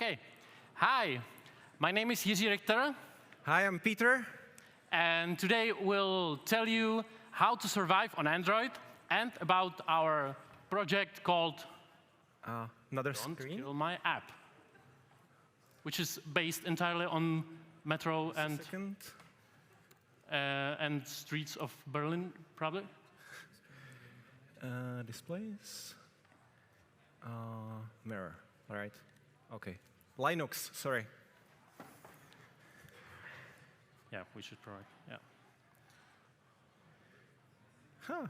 Okay. Hi, my name is Jiří Richter. Hi, I'm Peter. And today we'll tell you how to survive on Android and about our project called Another Don't screen. Kill My App, which is based entirely on metro and streets of Berlin, probably. Displays. Mirror. All right. Okay. Linux. Sorry. Yeah, we should provide. Yeah. Huh.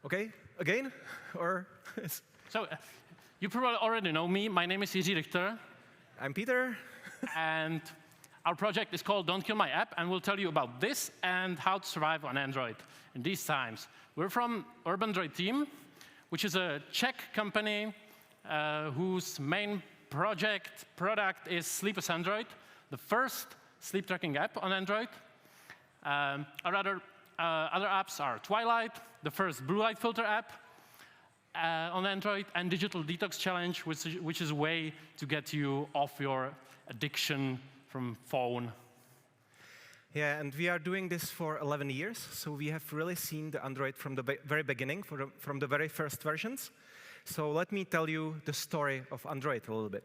Okay. Again, or So you probably already know me. My name is Jiří Richter. I'm Peter. And our project is called Don't Kill My App, and we'll tell you about this and how to survive on Android in these times. We're from Urbandroid team, which is a Czech company whose main product is Sleepless Android, the first sleep tracking app on Android. Our other apps are Twilight, the first blue light filter app on Android, and Digital Detox Challenge, which is a way to get you off your addiction from phone. Yeah, and we are doing this for 11 years, so we have really seen the Android from the very beginning, from the very first versions. So let me tell you the story of Android a little bit.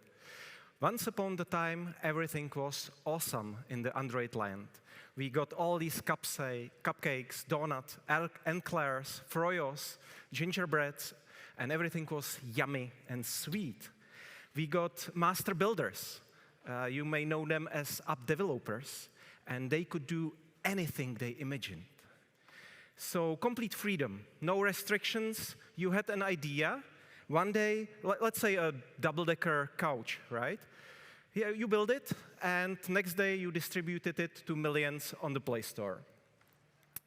Once upon a time, everything was awesome in the Android land. We got all these cupcakes, donuts, eclairs, froyos, gingerbreads, and everything was yummy and sweet. We got master builders. You may know them as app developers, and they could do anything they imagined. So complete freedom, no restrictions. You had an idea. One day, let's say a double-decker couch, right? Yeah, you build it, and next day you distributed it to millions on the Play Store.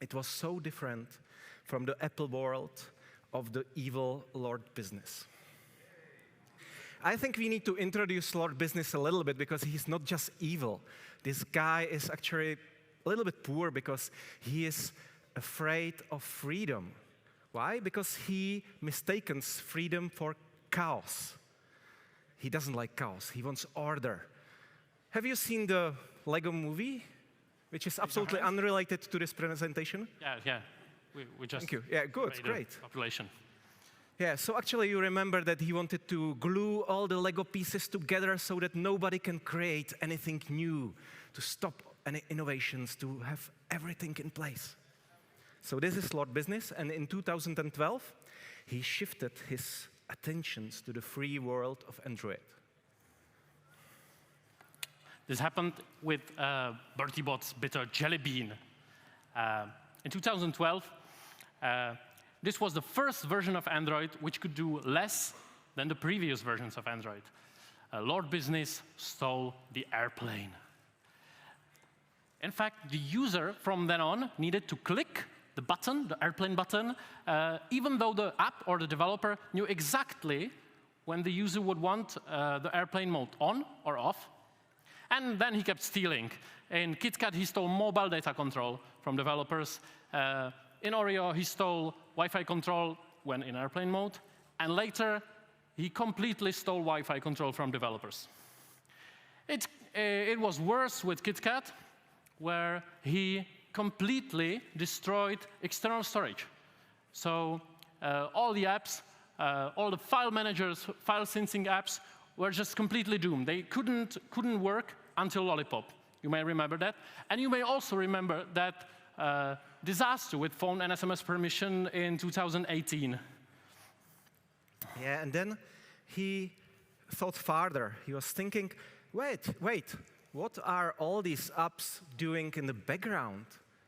It was so different from the Apple world of the evil Lord Business. I think we need to introduce Lord Business a little bit because he's not just evil. This guy is actually a little bit poor because he is afraid of freedom. Why? Because he mistakes freedom for chaos. He doesn't like chaos. He wants order. Have you seen the Lego movie, which is absolutely unrelated to this presentation? Yeah. We just Thank you. Yeah, good, great. Population. Yeah, so actually you remember that he wanted to glue all the Lego pieces together so that nobody can create anything new, to stop any innovations, to have everything in place. So this is Lord Business, and in 2012, he shifted his attentions to the free world of Android. This happened with Bertie Bott's bitter jelly bean. In 2012, this was the first version of Android which could do less than the previous versions of Android. Lord Business stole the airplane. In fact, the user from then on needed to click the button, the airplane button, even though the app or the developer knew exactly when the user would want the airplane mode on or off. And then he kept stealing. In KitKat, he stole mobile data control from developers. In Oreo, he stole Wi-Fi control when in airplane mode. And later, he completely stole Wi-Fi control from developers. It was worse with KitKat, where he completely destroyed external storage. So all the apps, all the file managers, file syncing apps were just completely doomed. They couldn't work until Lollipop. You may remember that. And you may also remember that disaster with phone and SMS permission in 2018. Yeah, and then he thought farther. He was thinking, wait, what are all these apps doing in the background?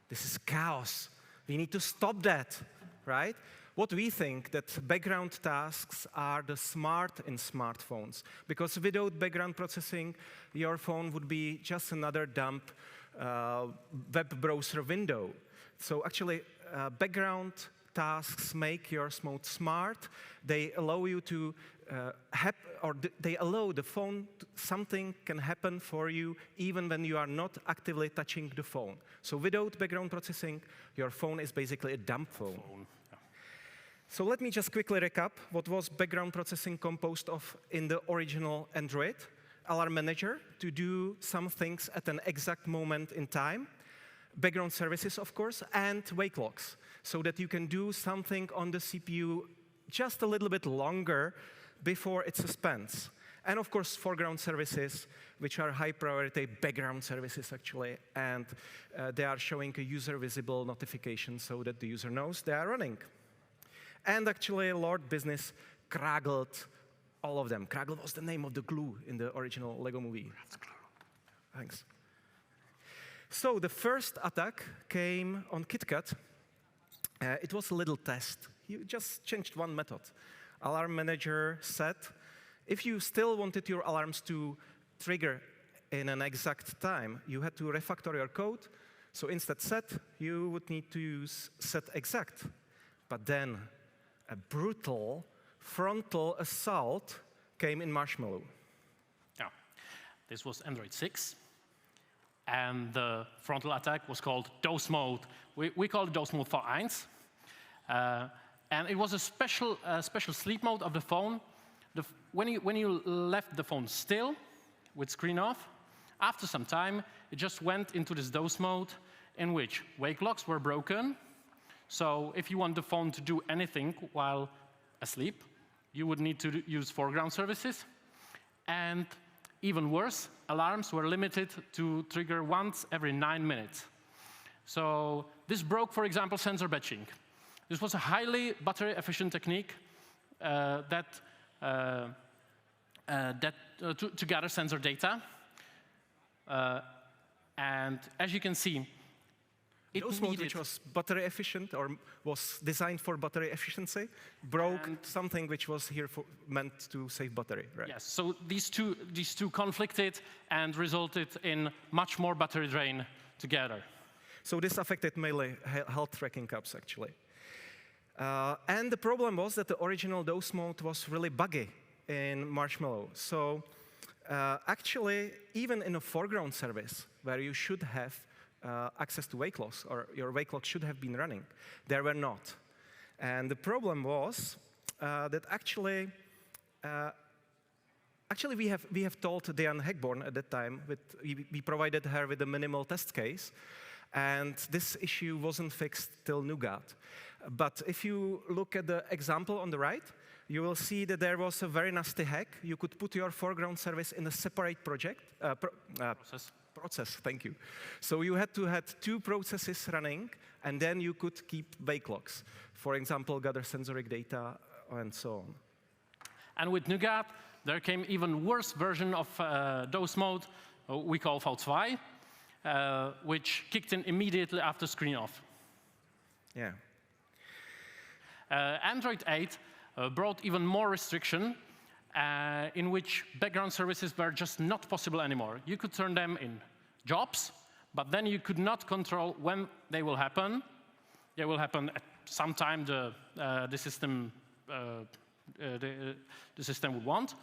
This is chaos. We need to stop that, right? What we think that background tasks are the smart in smartphones, because without background processing, your phone would be just another dumb web browser window. So actually, background tasks make your phone smart. They allow you to they allow the phone, something can happen for you even when you are not actively touching the phone. So without background processing, your phone is basically a dumb phone. So let me just quickly recap what was background processing composed of in the original Android. Alarm manager to do some things at an exact moment in time. Background services, of course, and wake locks, so that you can do something on the CPU just a little bit longer before it suspends. And of course, foreground services, which are high priority background services, actually, and they are showing a user visible notification so that the user knows they are running. And actually, Lord Business craggled all of them. Craggle was the name of the glue in the original Lego movie. Thanks. So the first attack came on KitKat. It was a little test. You just changed one method. Alarm manager said, if you still wanted your alarms to trigger in an exact time, you had to refactor your code. So instead set, you would need to use set exact. But then a brutal frontal assault came in Marshmallow. Yeah, this was Android 6. And the frontal attack was called Doze mode. We call it Doze mode for 1. And it was a special sleep mode of the phone. When you left the phone still, with screen off, after some time, it just went into this Doze mode in which wake locks were broken. So if you want the phone to do anything while asleep, you would need to use foreground services. And even worse, alarms were limited to trigger once every 9 minutes. So this broke, for example, sensor batching. This was a highly battery-efficient technique to gather sensor data. And as you can see, Doze mode, which was battery efficient or was designed for battery efficiency, broke something which was here meant to save battery, right? Yes. So these two conflicted and resulted in much more battery drain together. So this affected mainly health tracking apps, actually. And the problem was that the original Doze mode was really buggy in Marshmallow. So actually, even in a foreground service where you should have access to wake locks, or your wake lock should have been running, there were not. And the problem was that actually we have told Diane Hegborn at that time, we provided her with a minimal test case, and this issue wasn't fixed till Nougat. But if you look at the example on the right, you will see that there was a very nasty hack. You could put your foreground service in a separate process, thank you. So you had to have 2 processes running, and then you could keep wake locks. For example, gather sensoric data, and so on. And with Nougat, there came even worse version of Doze mode, we call V2, which kicked in immediately after screen off. Yeah. Android 8 brought even more restriction, in which background services were just not possible anymore. You could turn them in jobs, but then you could not control when they will happen. They will happen at some time the system would want.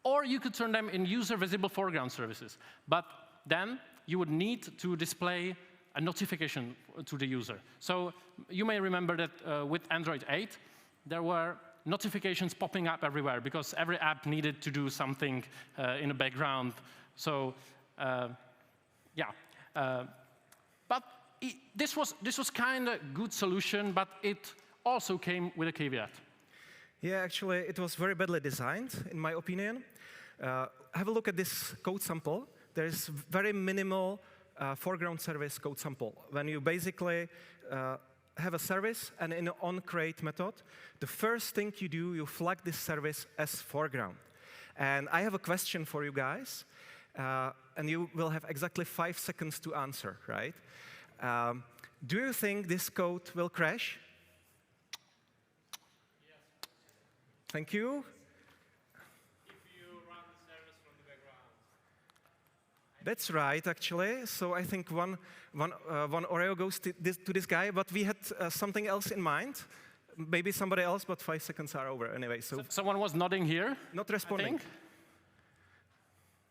Or you could turn them in user-visible foreground services. But then you would need to display a notification to the user. So you may remember that with Android 8, there were notifications popping up everywhere because every app needed to do something in the background. So, but this was kind of good solution, but it also came with a caveat. Yeah, actually, it was very badly designed, in my opinion. Have a look at this code sample. There is very minimal foreground service code sample. When you basically have a service, and in an onCreate method, the first thing you do, you flag this service as foreground. And I have a question for you guys, and you will have exactly 5 seconds to answer, right? Do you think this code will crash? Yes. Thank you. If you run the service from the background. That's right, actually. So I think one Oreo goes to this guy, but we had something else in mind. Maybe somebody else, but 5 seconds are over anyway. So someone was nodding here. Not responding. I think.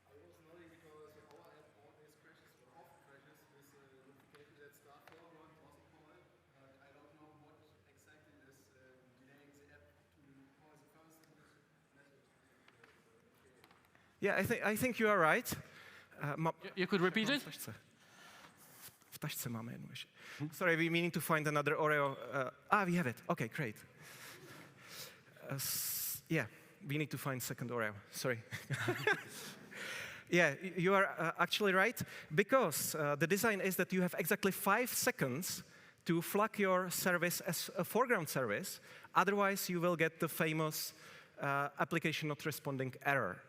I was nodding because our app always crashes, or often crashes, with the notification that start foreground wasn't called. I don't know what exactly is delaying Yeah, I think you are right. You could repeat it? V tašce máme jednu ještě. Sorry, we need to find another Oreo. We have it. Okay, great. Yeah, we need to find second Oreo. Sorry. Yeah, you are actually right, because the design is that you have exactly 5 seconds to flag your service as a foreground service. Otherwise, you will get the famous application not responding error.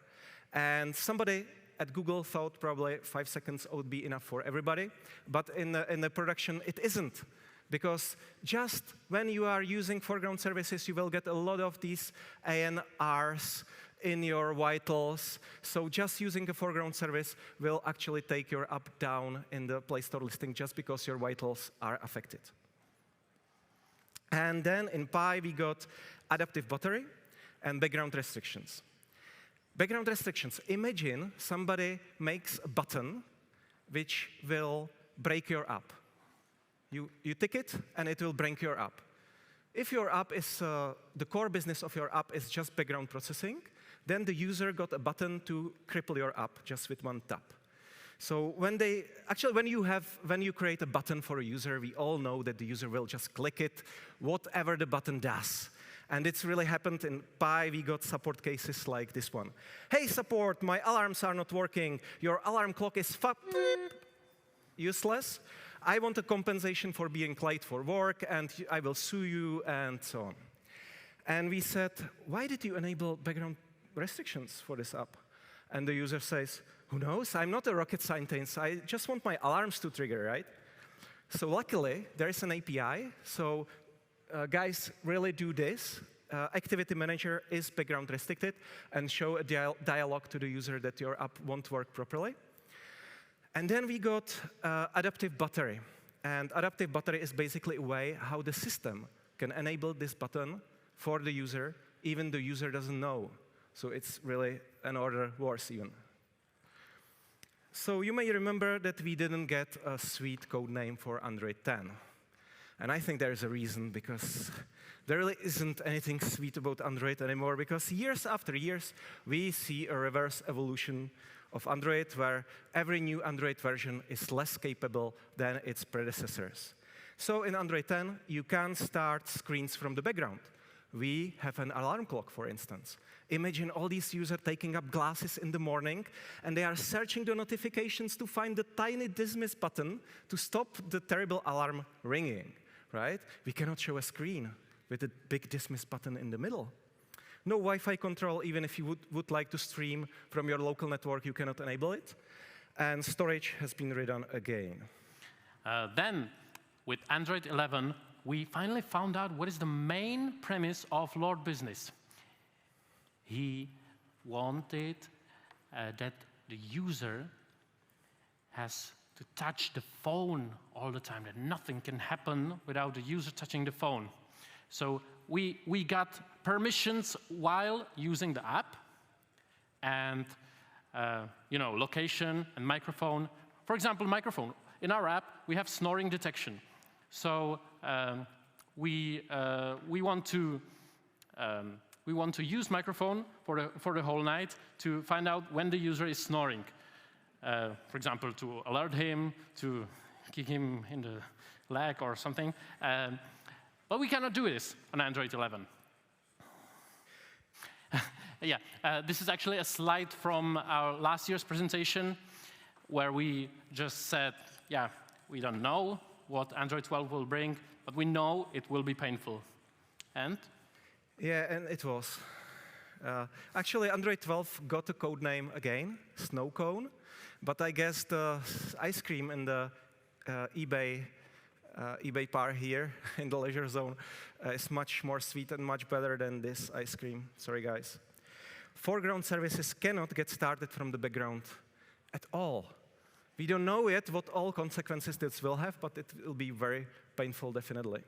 And somebody at Google thought probably 5 seconds would be enough for everybody. But in the production, it isn't. Because just when you are using foreground services, you will get a lot of these ANRs in your vitals. So just using a foreground service will actually take your app down in the Play Store listing just because your vitals are affected. And then in Pi, we got adaptive battery and background restrictions. Background restrictions. Imagine somebody makes a button which will break your app. You tick it, and it will break your app. If your app is, the core business of your app is just background processing, then the user got a button to cripple your app just with one tap. So when you create a button for a user, we all know that the user will just click it, whatever the button does. And it's really happened in Pi. We got support cases like this one. Hey, support, my alarms are not working. Your alarm clock is useless. I want a compensation for being late for work, and I will sue you, and so on. And we said, why did you enable background restrictions for this app? And the user says, who knows? I'm not a rocket scientist. I just want my alarms to trigger, right? So luckily, there is an API. So guys really do this. Activity Manager is background restricted, and show a dialog to the user that your app won't work properly. And then we got adaptive battery. And adaptive battery is basically a way how the system can enable this button for the user, even the user doesn't know. So it's really an order worse even. So you may remember that we didn't get a sweet code name for Android 10. And I think there is a reason, because there really isn't anything sweet about Android anymore, because years after years, we see a reverse evolution of Android, where every new Android version is less capable than its predecessors. So in Android 10, you can start screens from the background. We have an alarm clock, for instance. Imagine all these users taking up glasses in the morning, and they are searching the notifications to find the tiny dismiss button to stop the terrible alarm ringing, right? We cannot show a screen with a big dismiss button in the middle. No Wi-Fi control, even if you would like to stream from your local network, you cannot enable it. And storage has been redone again. Then, with Android 11, we finally found out what is the main premise of Lord Business. He wanted that the user has to touch the phone all the time, that nothing can happen without the user touching the phone. So we got permissions while using the app, and location and microphone. For example, microphone. In our app, we have snoring detection. So we want to use microphone for the whole night to find out when the user is snoring. For example, to alert him, to kick him in the leg or something. But we cannot do this on Android 11. This is actually a slide from our last year's presentation, where we just said, we don't know what Android 12 will bring, but we know it will be painful. And? Yeah, and it was. Actually, Android 12 got a code name again, Snow Cone, but I guess the ice cream in the eBay bar here in the leisure zone is much more sweet and much better than this ice cream. Sorry, guys. Foreground services cannot get started from the background at all. We don't know yet what all consequences this will have, but it will be very painful, definitely.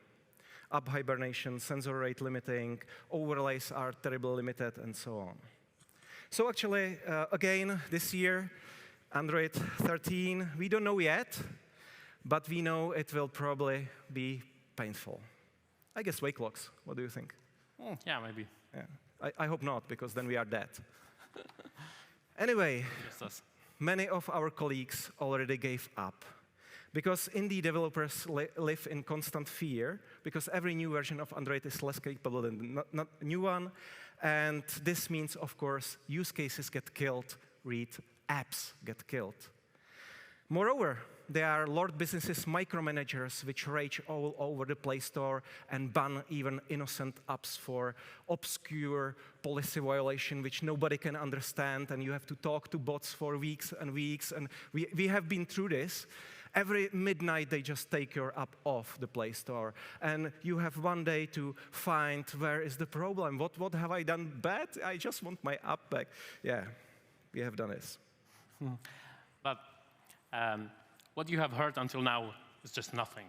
App hibernation, sensor rate limiting, overlays are terribly limited, and so on. So actually, again, this year, Android 13, we don't know yet, but we know it will probably be painful. I guess wake locks. What do you think? Yeah, maybe. Yeah. I hope not, because then we are dead. Anyway, Just us. many of our colleagues already gave up. Because indie developers live in constant fear, because every new version of Android is less capable than the new one. And this means, of course, use cases get killed, read apps get killed. Moreover, there are large businesses, micromanagers, which rage all over the Play Store and ban even innocent apps for obscure policy violation, which nobody can understand, and you have to talk to bots for weeks and weeks. And we have been through this. Every midnight, they just take your app off the Play Store. And you have one day to find where is the problem. What have I done bad? I just want my app back. Yeah, we have done this. But what you have heard until now is just nothing.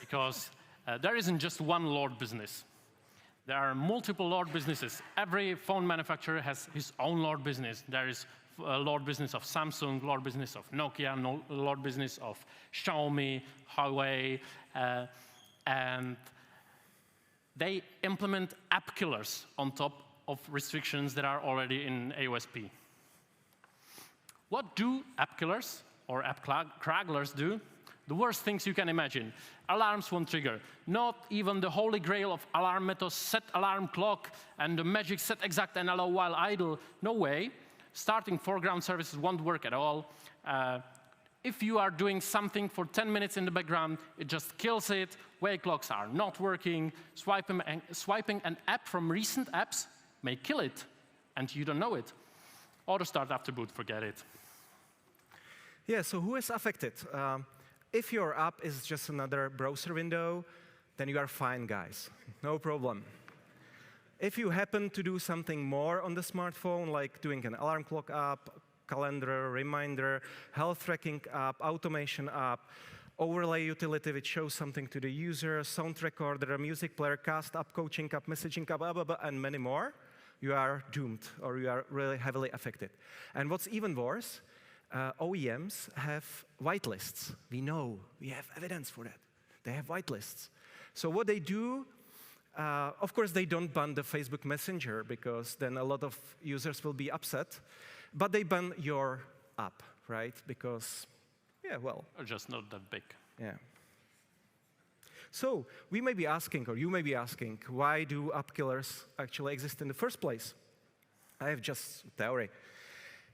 Because there isn't just one Lord business. There are multiple Lord businesses. Every phone manufacturer has his own Lord business. There is Lord business of Samsung, Lord business of Nokia, Lord business of Xiaomi, Huawei, and they implement app killers on top of restrictions that are already in AOSP. What do app killers or app cragglers do? The worst things you can imagine. Alarms won't trigger. Not even the holy grail of alarm methods, set alarm clock, and the magic set exact and allow while idle. No way. Starting foreground services won't work at all. If you are doing something for 10 minutes in the background, it just kills it. Wake locks are not working. Swiping an app from recent apps may kill it, and you don't know it. Auto start after boot, forget it. Yeah, so who is affected? If your app is just another browser window, then you are fine, guys. No problem. If you happen to do something more on the smartphone, like doing an alarm clock app, calendar, reminder, health tracking app, automation app, overlay utility which shows something to the user, sound recorder, music player, cast app, coaching app, messaging app, blah, blah, blah, and many more, you are doomed, or you are really heavily affected. And what's even worse, OEMs have whitelists. We know, we have evidence for that. They have whitelists. So what they do, of course, they don't ban the Facebook Messenger, because then a lot of users will be upset. But they ban your app, right? Because, yeah, well. Or just not that big. Yeah. So we may be asking, or you may be asking, why do app killers actually exist in the first place? I have just a theory.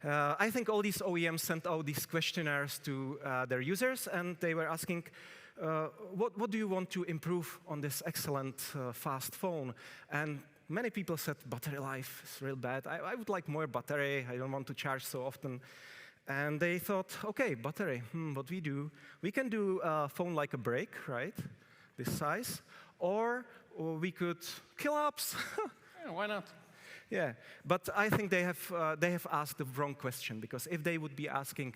I think all these OEMs sent out these questionnaires to their users, and they were asking, what do you want to improve on this excellent, fast phone? And many people said, battery life is real bad. I would like more battery. I don't want to charge so often. And they thought, OK, battery, what we do? We can do a phone like a brick, right, this size. Or we could kill apps. Yeah, why not? Yeah, but I think they have asked the wrong question, because if they would be asking,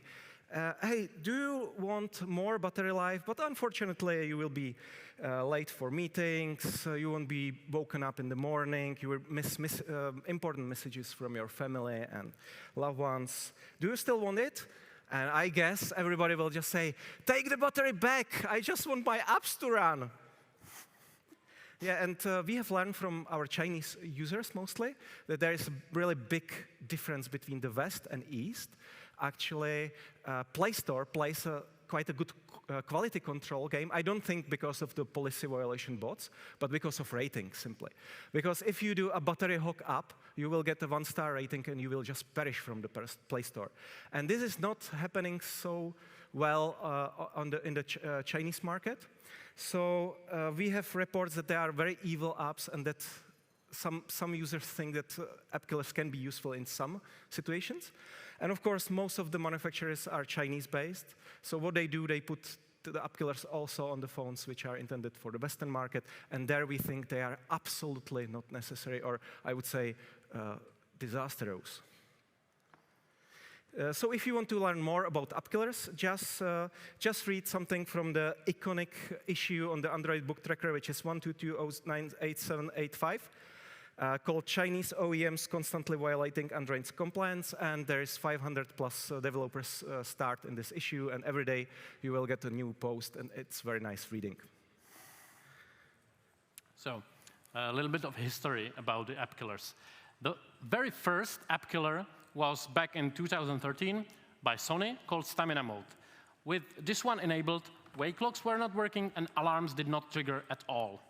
hey, do you want more battery life? But unfortunately, you will be late for meetings, you won't be woken up in the morning, you will miss important messages from your family and loved ones. Do you still want it? And I guess everybody will just say, take the battery back, I just want my apps to run. Yeah, and we have learned from our Chinese users mostly that there is a really big difference between the West and East. Actually, Play Store plays quite a good quality control game. I don't think because of the policy violation bots, but because of rating, simply. Because if you do a battery hog app, you will get a 1-star rating and you will just perish from the Play Store. And this is not happening so well in the Chinese market. So we have reports that there are very evil apps, and that some users think that app killers can be useful in some situations. And of course, most of the manufacturers are Chinese-based. So what they do, they put the app killers also on the phones which are intended for the Western market. And there we think they are absolutely not necessary, or I would say disastrous. So if you want to learn more about app killers, just read something from the iconic issue on the Android book tracker, which is 122098785, called Chinese OEMs Constantly Violating Android's Compliance. And there is 500+ developers start in this issue, and every day you will get a new post, and it's very nice reading. So a little bit of history about the app killers. The very first app killer was back in 2013 by Sony called Stamina Mode. With this one enabled, wake clocks were not working and alarms did not trigger at all.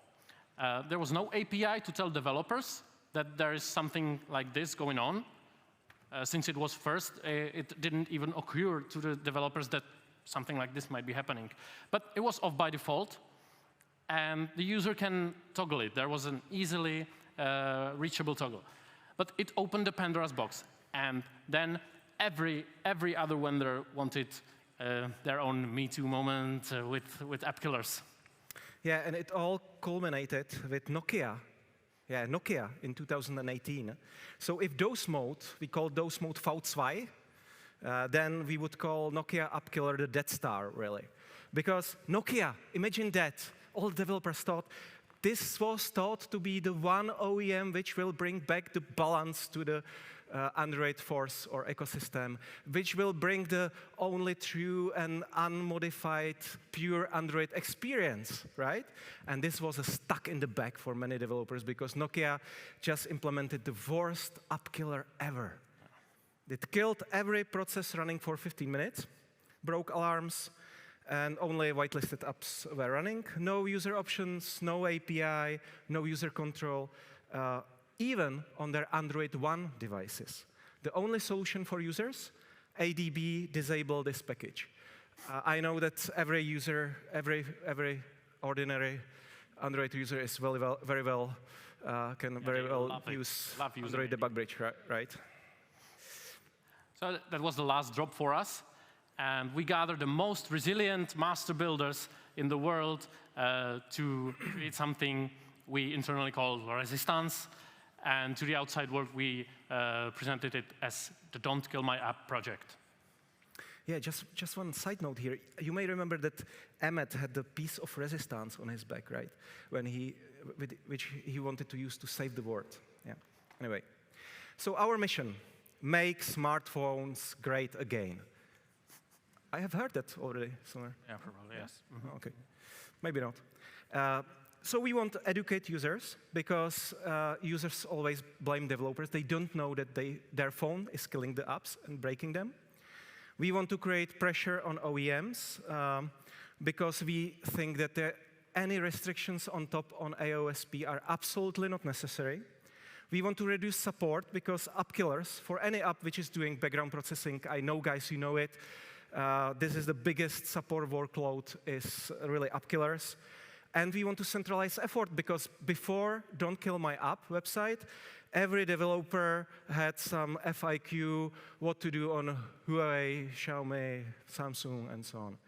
There was no API to tell developers that there is something like this going on. Since it was first, it didn't even occur to the developers that something like this might be happening. But it was off by default, and the user can toggle it. There was an easily reachable toggle. But it opened the Pandora's box, and then every other vendor wanted their own Me Too moment with app killers. Yeah, and it all culminated with Nokia. Yeah, Nokia in 2018. So if Doze mode, we call Doze mode V2, then we would call Nokia app killer the Death Star, really. Because Nokia, imagine that, all developers thought, this was thought to be the one OEM which will bring back the balance to the Android force or ecosystem, which will bring the only true and unmodified pure Android experience, right? And this was a stuck in the back for many developers because Nokia just implemented the worst app killer ever. It killed every process running for 15 minutes, broke alarms, and only whitelisted apps were running. No user options, no API, no user control, even on their Android One devices. The only solution for users, ADB disable this package. I know that every user, every ordinary Android user is can very well use Android debug bridge, right? So that was the last drop for us. And we gathered the most resilient master builders in the world to create something we internally call resistance. And to the outside world, we presented it as the Don't Kill My App project. Yeah, just one side note here. You may remember that Emmet had the piece of resistance on his back, right? Which he wanted to use to save the world. Yeah. Anyway, so our mission: make smartphones great again. I have heard that already somewhere. Yeah, probably, yes. Mm-hmm. Okay, maybe not. So we want to educate users because users always blame developers. They don't know that their phone is killing the apps and breaking them. We want to create pressure on OEMs because we think that any restrictions on top on AOSP are absolutely not necessary. We want to reduce support because app killers, for any app which is doing background processing, I know guys, you know it, this is the biggest support workload is really app killers. And we want to centralize effort because before Don't Kill My App website, every developer had some FIQ, what to do on Huawei, Xiaomi, Samsung, and so on.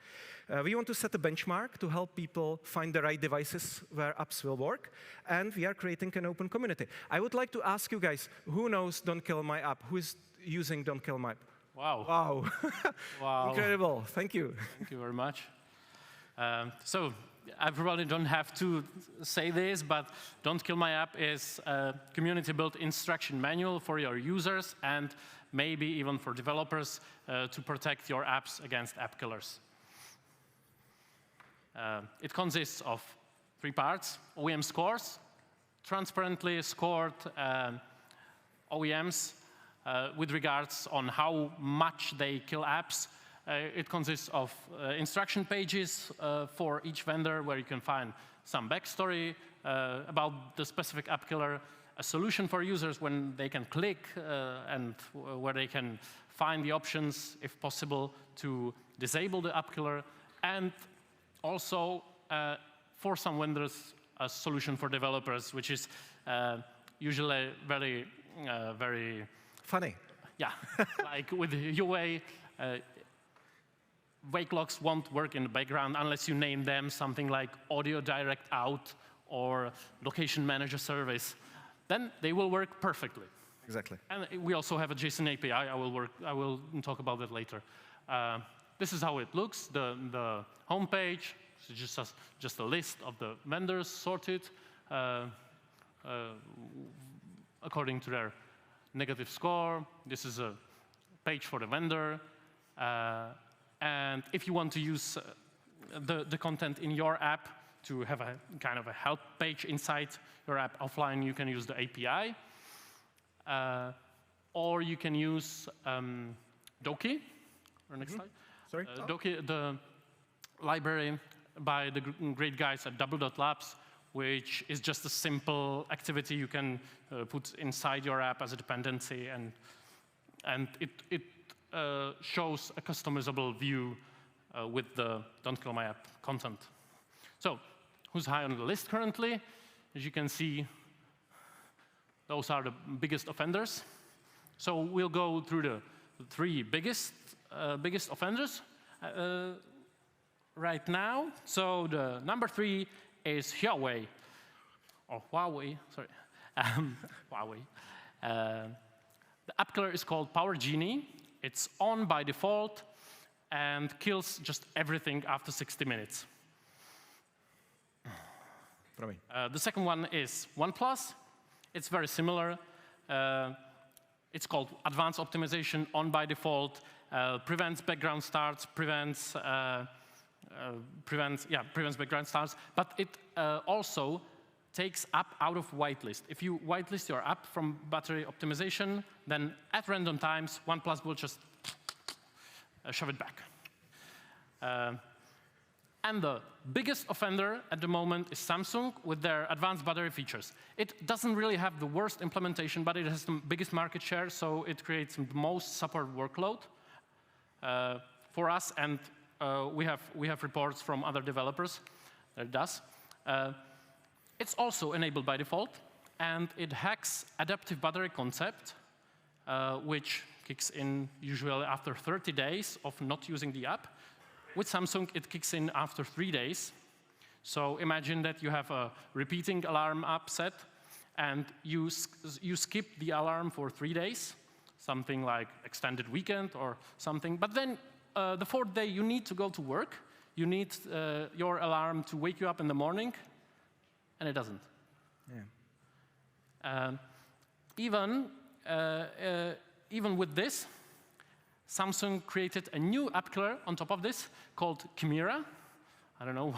We want to set a benchmark to help people find the right devices where apps will work, and we are creating an open community. I would like to ask you guys, who knows Don't Kill My App? Who is using Don't Kill My App? Wow. Wow. Wow. Incredible. Thank you. Thank you very much. So I probably don't have to say this, but Don't Kill My App is a community-built instruction manual for your users and maybe even for developers to protect your apps against app killers. It consists of 3 parts: OEM scores, transparently scored OEMs with regards on how much they kill apps. It consists of instruction pages for each vendor where you can find some backstory about the specific app killer, a solution for users when they can click and where they can find the options, if possible, to disable the app killer, and also for some vendors, a solution for developers, which is usually very funny. Yeah, like with Huawei, wake locks won't work in the background unless you name them something like audio direct out or location manager service. Then they will work perfectly. Exactly. And we also have a JSON API. I will talk about that later. This is how it looks. The homepage is just a list of the vendors sorted according to their negative score. This is a page for the vendor. And if you want to use the content in your app to have a kind of a help page inside your app offline, you can use the API. or you can use Doze. Next slide. Sorry? Doze, the library by the great guys at Double Dot Labs, which is just a simple activity you can put inside your app as a dependency, and it shows a customizable view with the Don't Kill My App content. So, who's high on the list currently? As you can see, those are the biggest offenders. So we'll go through the three biggest offenders right now. So the number 3 is Huawei, or Huawei, sorry, Huawei. The app killer is called Power Genie. It's on by default and kills just everything after 60 minutes. The second one is OnePlus. It's very similar. It's called Advanced Optimization, on by default, prevents background starts, prevents background starts, but it also takes app out of whitelist. If you whitelist your app from battery optimization, then at random times, OnePlus will just shove it back. And the biggest offender at the moment is Samsung with their advanced battery features. It doesn't really have the worst implementation, but it has the biggest market share, so it creates the most support workload for us, and we have reports from other developers that it does. It's also enabled by default, and it hacks adaptive battery concept, which kicks in usually after 30 days of not using the app. With Samsung, it kicks in after 3 days. So imagine that you have a repeating alarm app set, and you skip the alarm for 3 days, something like extended weekend or something. But then the 4th day, you need to go to work. You need your alarm to wake you up in the morning, and it doesn't. Yeah. Even with this, Samsung created a new app killer on top of this called Chimera. I don't know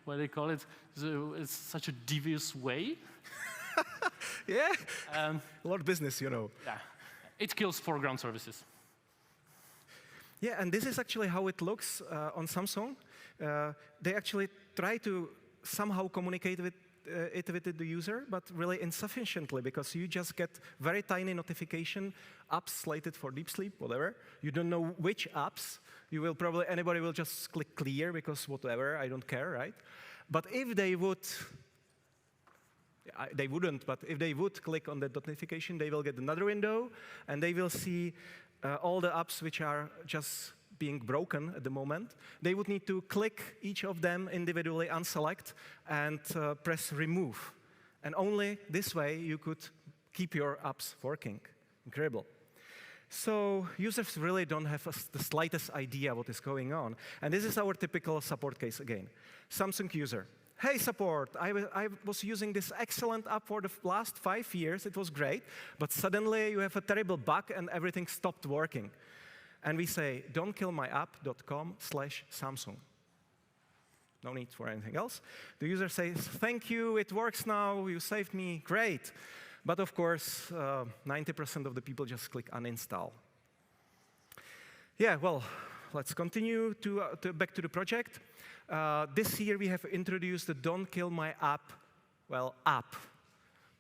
why they call it. It's such a devious way. Yeah, a lot of business, you know. Yeah, it kills foreground services. Yeah, and this is actually how it looks on Samsung. They actually try to somehow communicate with it with the user, but really insufficiently, because you just get very tiny notification, apps slated for deep sleep, whatever. You don't know which apps. You will probably, anybody will just click clear because whatever, I don't care, right? But if they would, they wouldn't, but if they would click on the notification, they will get another window, and they will see all the apps which are just being broken at the moment. They would need to click each of them individually, unselect, and press remove. And only this way you could keep your apps working. Incredible. So users really don't have the slightest idea what is going on. And this is our typical support case again. Samsung user. Hey, support, I was using this excellent app for the last 5 years. It was great. But suddenly you have a terrible bug and everything stopped working. And we say, don'tkillmyapp.com/Samsung. No need for anything else. The user says, thank you, it works now, you saved me, great. But of course, 90% of the people just click uninstall. Yeah, well, let's continue back to the project. This year we have introduced the Don't Kill My App, app.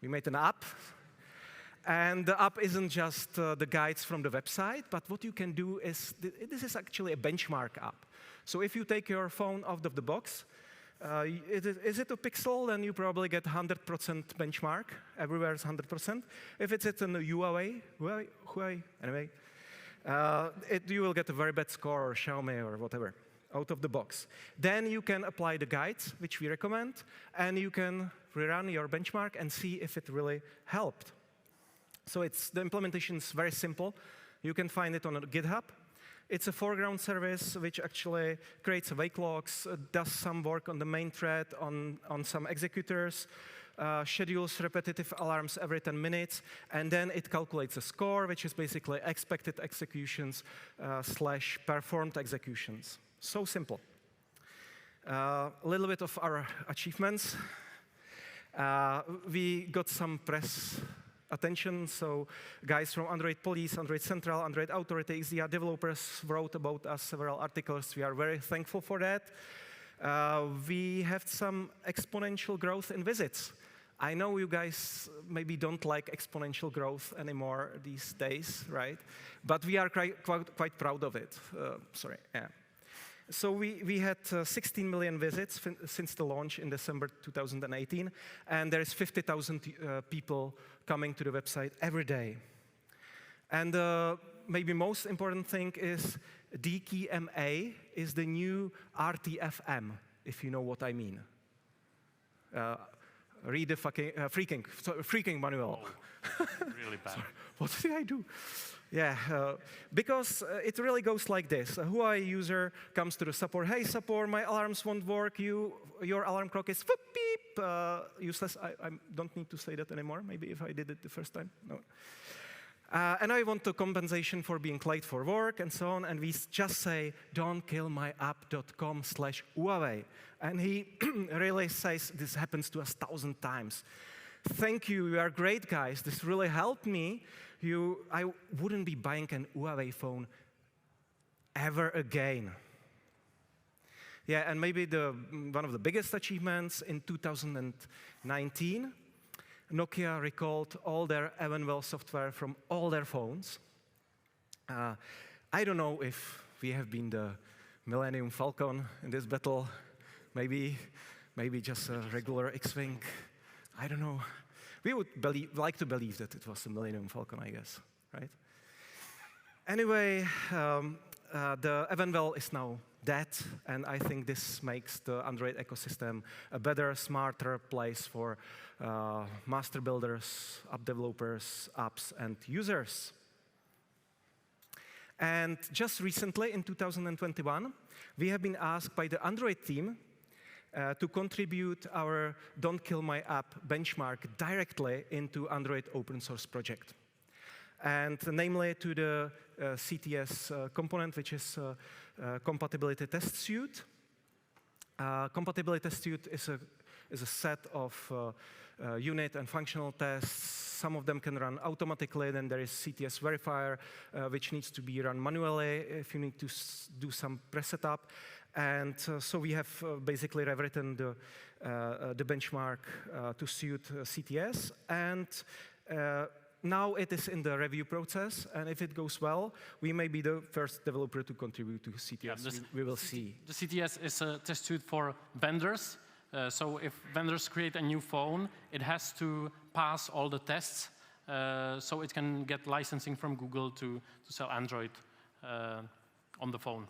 We made an app. And the app isn't just the guides from the website, but what you can do is, this is actually a benchmark app. So if you take your phone out of the box, is it a Pixel, then you probably get 100% benchmark. Everywhere is 100%. If it's in a Huawei, anyway, you will get a very bad score, or Xiaomi, or whatever, out of the box. Then you can apply the guides, which we recommend, and you can rerun your benchmark and see if it really helped. So the implementation is very simple. You can find it on GitHub. It's a foreground service which actually creates wake logs, does some work on the main thread, on some executors, schedules repetitive alarms every 10 minutes, and then it calculates a score, which is basically expected executions / performed executions. So simple. A little bit of our achievements. We got some press attention. So guys from Android Police, Android Central, Android Authority, XDR developers wrote about us several articles. We are very thankful for that. We have some exponential growth in visits. I know you guys maybe don't like exponential growth anymore these days, right? But we are quite proud of it. Yeah. So we had 16 million visits since the launch in December 2018, and there is 50,000 people coming to the website every day. And maybe most important thing is DKMA is the new RTFM, if you know what I mean. Read the freaking manual. Oh, really bad. Sorry, what did I do? Yeah, because it really goes like this. A Huawei user comes to the support. Hey, support, my alarms won't work. Your alarm clock is whoop, beep, useless. I don't need to say that anymore. Maybe if I did it the first time. No. And I want a compensation for being late for work and so on. And we just say, don'tkillmyapp.com/Huawei. And he really says, this happens to us 1,000 times. Thank you, you are great guys. This really helped me. I wouldn't be buying an Huawei phone ever again. Yeah, and maybe one of the biggest achievements in 2019, Nokia recalled all their Evenwell software from all their phones. I don't know if we have been the Millennium Falcon in this battle. Maybe just a regular X-Wing. I don't know. We would like to believe that it was a Millennium Falcon, I guess, right? Anyway, the Evenwell is now dead, and I think this makes the Android ecosystem a better, smarter place for master builders, app developers, apps, and users. And just recently, in 2021, we have been asked by the Android team to contribute our Don't Kill My App benchmark directly into Android open source project. And namely to the CTS component, which is compatibility test suite. Compatibility test suite is a set of unit and functional tests. Some of them can run automatically. Then there is CTS verifier, which needs to be run manually if you need to do some presetup. And so we have basically rewritten the benchmark to suit CTS. And now it is in the review process. And if it goes well, we may be the first developer to contribute to CTS. Yeah, we will see. The CTS is a test suite for vendors. So if vendors create a new phone, it has to pass all the tests so it can get licensing from Google to sell Android on the phone.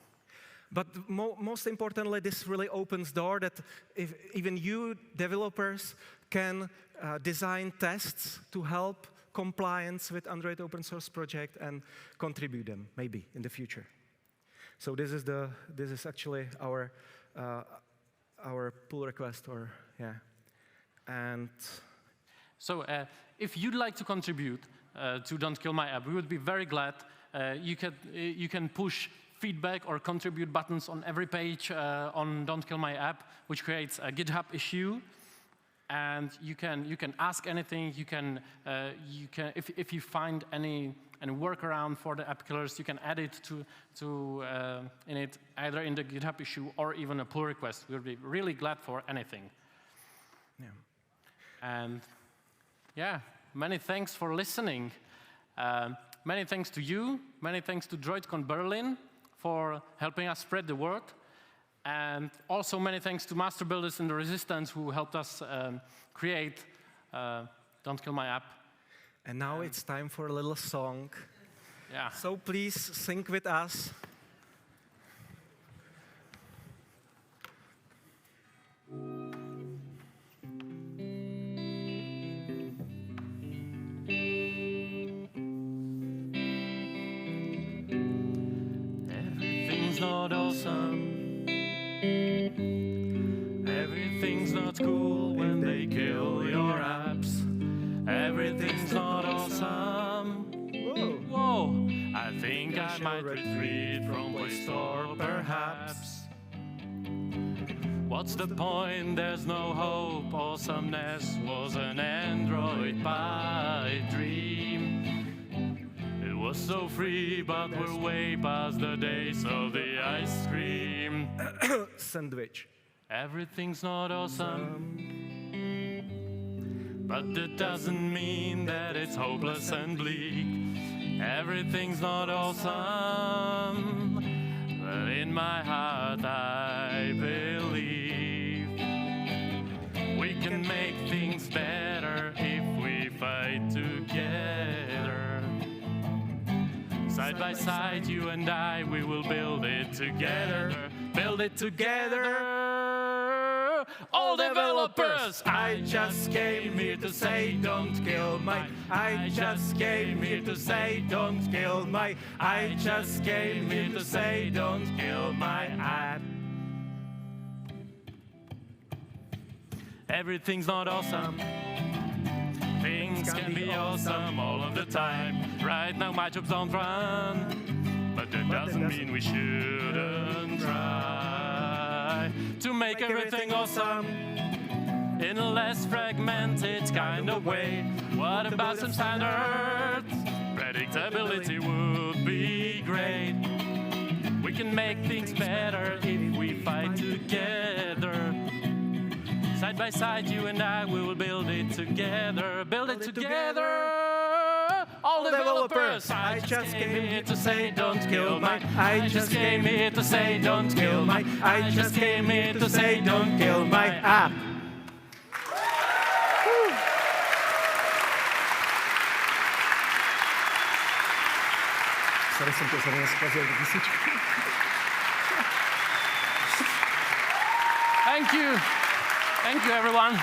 But most importantly, this really opens the door that if even you developers can design tests to help compliance with Android open source project and contribute them, maybe, in the future. So this is actually our pull request, and so if you'd like to contribute to Don't Kill My App, we would be very glad. You can push feedback or contribute buttons on every page on Don't Kill My App, which creates a GitHub issue, and you can ask anything. You can if you find any workaround for the app killers, you can add it in it either in the GitHub issue or even a pull request. We'll be really glad for anything. Yeah. And yeah, many thanks for listening. Many thanks to you. Many thanks to DroidCon Berlin for helping us spread the word. And also many thanks to master builders in the Resistance who helped us create Don't Kill My App. And now it's time for a little song. Yeah. So please sing with us. Everything's not awesome. Everything's not cool when they kill your apps. Everything's not awesome. Whoa. I think I might retreat from Play Store, perhaps. What's the point? There's no hope. Awesomeness was an Android pipe dream. It was so free, but we're way past the days of the ice cream. Sandwich. Everything's not awesome, but that doesn't mean that it's hopeless and bleak. Everything's not awesome, but in my heart I believe we can make things better if we fight together. Side by side, you and I, we will build it together. Build it together. All developers, I just came here to say don't kill my. I just came here to say don't kill my. I just came here to say don't kill my app. Everything's not awesome. Things can be awesome all of the time. Right now my jobs don't run, but that doesn't mean we shouldn't try to make everything awesome in a less fragmented kind of way. What about some standards? Predictability would be great. We can make things better if we fight together. Side by side, you and I, we will build it together. Build it together. All developers, I just came here to say don't kill my. I just came here to say don't kill my. I just came here to say don't kill my app. Sorry, jsem to zrovna zkazil do písničky. Thank you. Thank you, everyone.